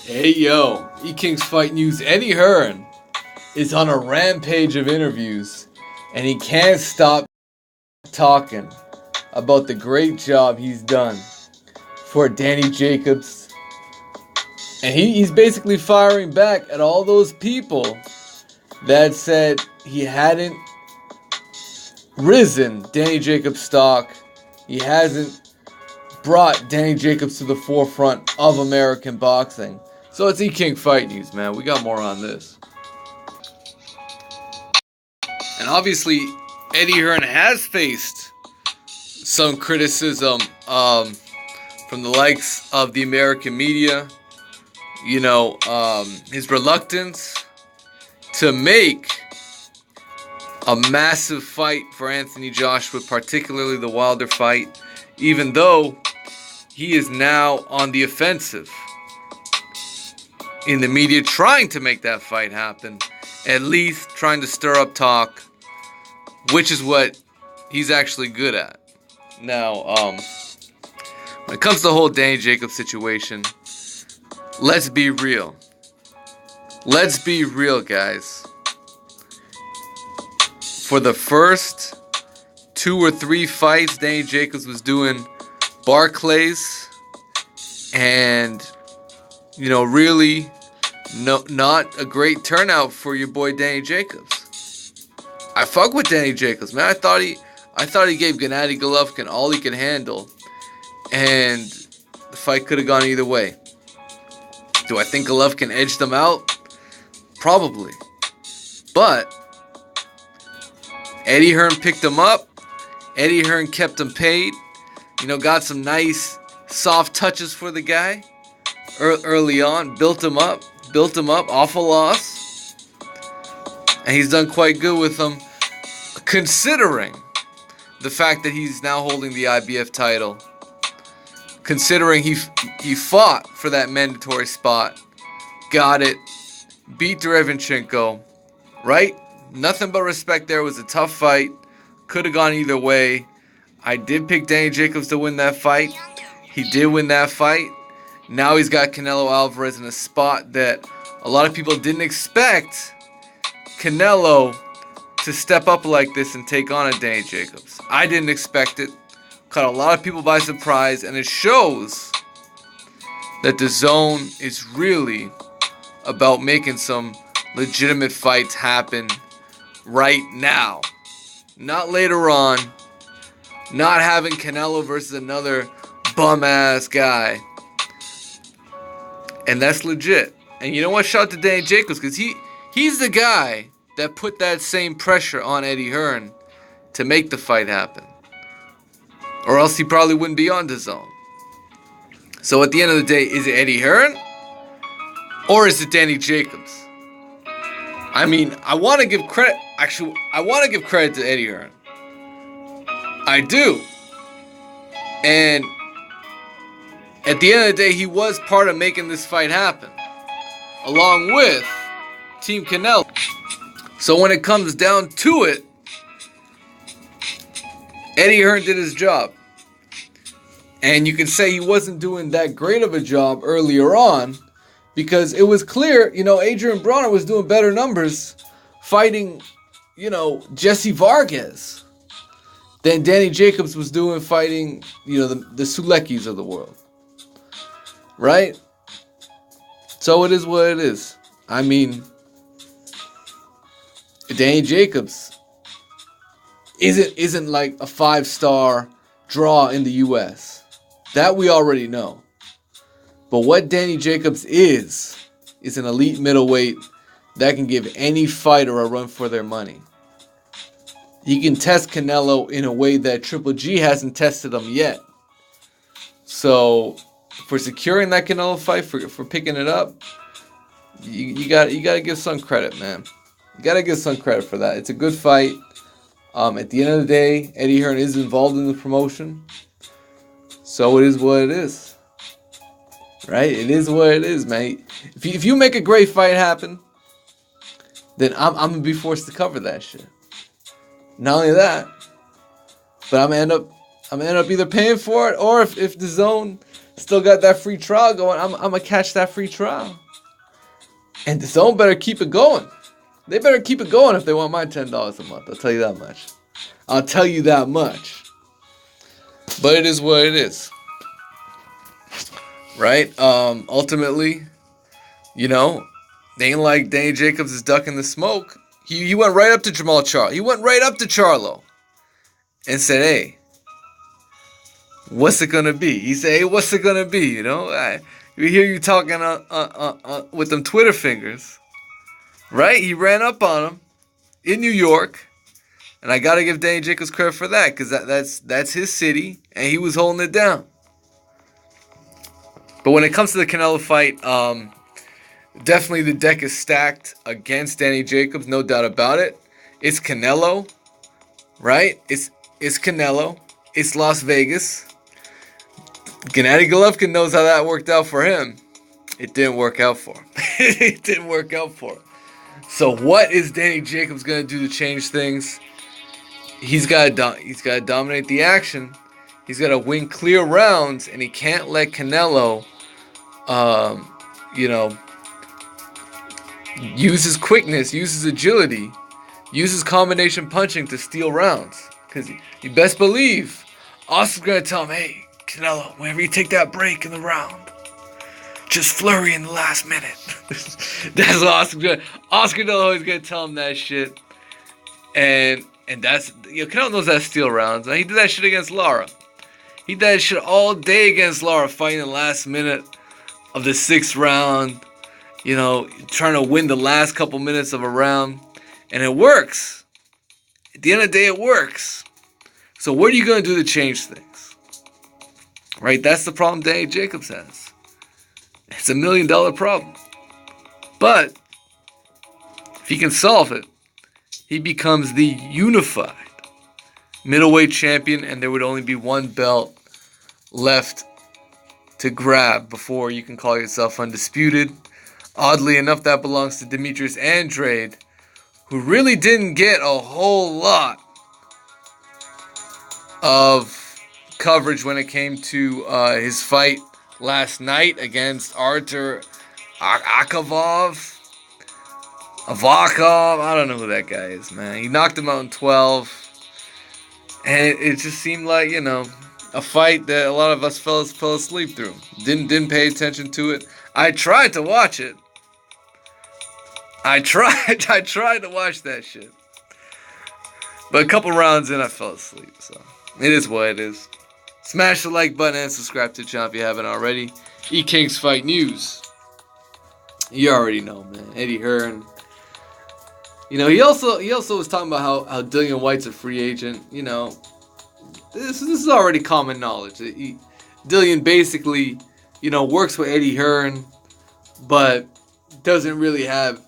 Hey yo, E-King's Fight News. Eddie Hearn is on a rampage of interviews, and he can't stop talking about the great job he's done for Danny Jacobs. And he's basically firing back at all those people that said he hadn't risen Danny Jacobs' stock. He hasn't brought Danny Jacobs to the forefront of American boxing. So it's E-King Fight News, man. We got more on this. And obviously, Eddie Hearn has faced some criticism from the likes of the American media. You know, his reluctance to make a massive fight for Anthony Joshua, particularly the Wilder fight, even though he is now on the offensive in the media trying to make that fight happen, at least trying to stir up talk, which is what he's actually good at. Now, when it comes to the whole Danny Jacobs situation, let's be real. Let's be real, guys. For the first 2 or 3 fights, Danny Jacobs was doing Barclays, and really not a great turnout for your boy Danny Jacobs. I fuck with Danny Jacobs, man. I thought he gave Gennady Golovkin all he could handle, and the fight could have gone either way. Do I think Golovkin edged him out? Probably. But Eddie Hearn picked him up. Eddie Hearn kept him paid. Got some nice soft touches for the guy early on. Built him up off a loss. And he's done quite good with them, considering the fact that he's now holding the IBF title. Considering he fought for that mandatory spot. Got it. Beat Derevyanchenko. Right? Nothing but respect there. It was a tough fight. Could have gone either way. I did pick Danny Jacobs to win that fight. He did win that fight. Now he's got Canelo Alvarez in a spot that a lot of people didn't expect Canelo to step up like this and take on a Danny Jacobs. I didn't expect it. Caught a lot of people by surprise, and it shows that the zone is really about making some legitimate fights happen right now. Not later on. Not having Canelo versus another bum-ass guy. And that's legit. And you know what? Shout out to Danny Jacobs, because he's the guy that put that same pressure on Eddie Hearn to make the fight happen. Or else he probably wouldn't be on the zone. So at the end of the day, is it Eddie Hearn? Or is it Danny Jacobs? I mean, I want to give credit. Actually, I want to give credit to Eddie Hearn. I do. And at the end of the day, he was part of making this fight happen, along with Team Canelo. So when it comes down to it, Eddie Hearn did his job. And you can say he wasn't doing that great of a job earlier on, because it was clear, Adrian Bronner was doing better numbers fighting, Jesse Vargas than Danny Jacobs was doing fighting, the Suleckis of the world. Right? So it is what it is. I mean, Danny Jacobs isn't like a 5-star draw in the US. That we already know. But what Danny Jacobs is an elite middleweight that can give any fighter a run for their money. He can test Canelo in a way that Triple G hasn't tested him yet. So for securing that Canelo fight, for picking it up, you got to give some credit, man. You got to give some credit for that. It's a good fight. At the end of the day, Eddie Hearn is involved in the promotion. So it is what it is. Right? It is what it is, man. If you make a great fight happen, then I'm going to be forced to cover that shit. Not only that, but I'm gonna end up either paying for it, or if the zone Still got that free trial going. I'm gonna catch that free trial. And the zone better keep it going. They better keep it going if they want my $10 a month. I'll tell you that much. I'll tell you that much. But it is what it is. Right? Ultimately, you know, they ain't like Danny Jacobs is ducking the smoke. He went right up to Jamal Charlo. He went right up to Charlo and said, hey, what's it gonna be? He said, hey, what's it gonna be? You know, we hear you talking with them Twitter fingers. Right? He ran up on him in New York. And I gotta give Danny Jacobs credit for that, because that's his city, and he was holding it down. But when it comes to the Canelo fight, definitely the deck is stacked against Danny Jacobs, no doubt about it. It's Canelo, right? It's Canelo. It's Las Vegas. Gennady Golovkin knows how that worked out for him. It didn't work out for him. It didn't work out for him. So what is Danny Jacobs gonna do to change things? He's got to dominate the action. He's got to win clear rounds, and he can't let Canelo, use his quickness, use his agility, use his combination punching to steal rounds. Because you best believe Oscar's going to tell him, hey, Canelo, whenever you take that break in the round, just flurry in the last minute. That's what Oscar's going to... Oscar always going to tell him that shit. And that's, Canelo knows how to steal rounds. He did that shit against Lara. He did that shit all day against Lara, fighting the last minute of the 6th round. Trying to win the last couple minutes of a round. And it works. At the end of the day, it works. So what are you going to do to change things? Right? That's the problem Danny Jacobs has. It's $1 million problem. But if he can solve it, he becomes the unified middleweight champion, and there would only be one belt left to grab before you can call yourself undisputed. Oddly enough, that belongs to Demetrius Andrade, who really didn't get a whole lot of coverage when it came to his fight last night against Artur Akavov. Avakov, I don't know who that guy is, man. He knocked him out in 12. And it just seemed like, a fight that a lot of us fell asleep through. Didn't pay attention to it. I tried to watch it. I tried to watch that shit. But a couple rounds in, I fell asleep. So, it is what it is. Smash the like button and subscribe to the channel if you haven't already. E-Kings Fight News. You already know, man. Eddie Hearn. He also was talking about how Dillian Whyte's a free agent. This is already common knowledge. Dillian basically, works with Eddie Hearn, but doesn't really have.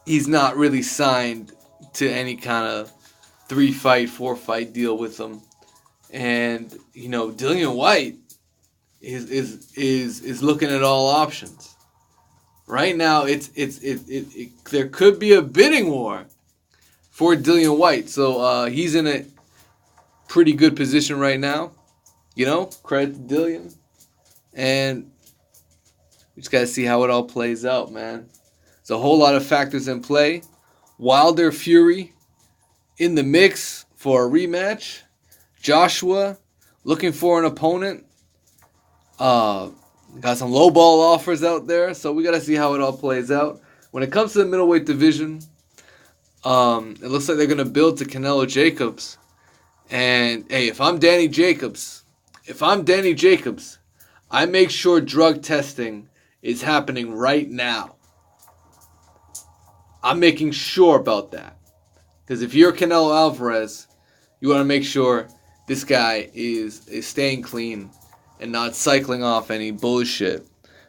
He's not really signed to any kind of 3-fight, 4-fight deal with them, and Dillian Whyte is looking at all options. Right now, there could be a bidding war for Dillian Whyte. So he's in a pretty good position right now. Credit to Dillian. And we just got to see how it all plays out, man. There's a whole lot of factors in play. Wilder Fury in the mix for a rematch. Joshua looking for an opponent. Got some lowball offers out there, so we got to see how it all plays out. When it comes to the middleweight division, it looks like they're going to build to Canelo Jacobs. And, hey, if I'm Danny Jacobs, I make sure drug testing is happening right now. I'm making sure about that. Because if you're Canelo Alvarez, you want to make sure this guy is staying clean and not cycling off any bullshit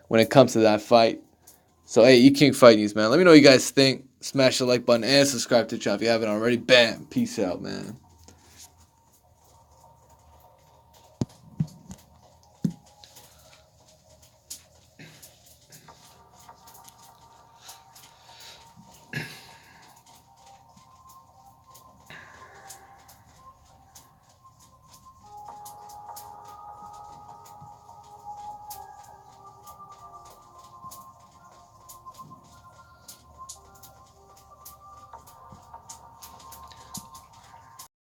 when it comes to that fight. So, hey, E-King Fight News, man. Let me know what you guys think. Smash the like button and subscribe to the channel if you haven't already. Bam. Peace out, man.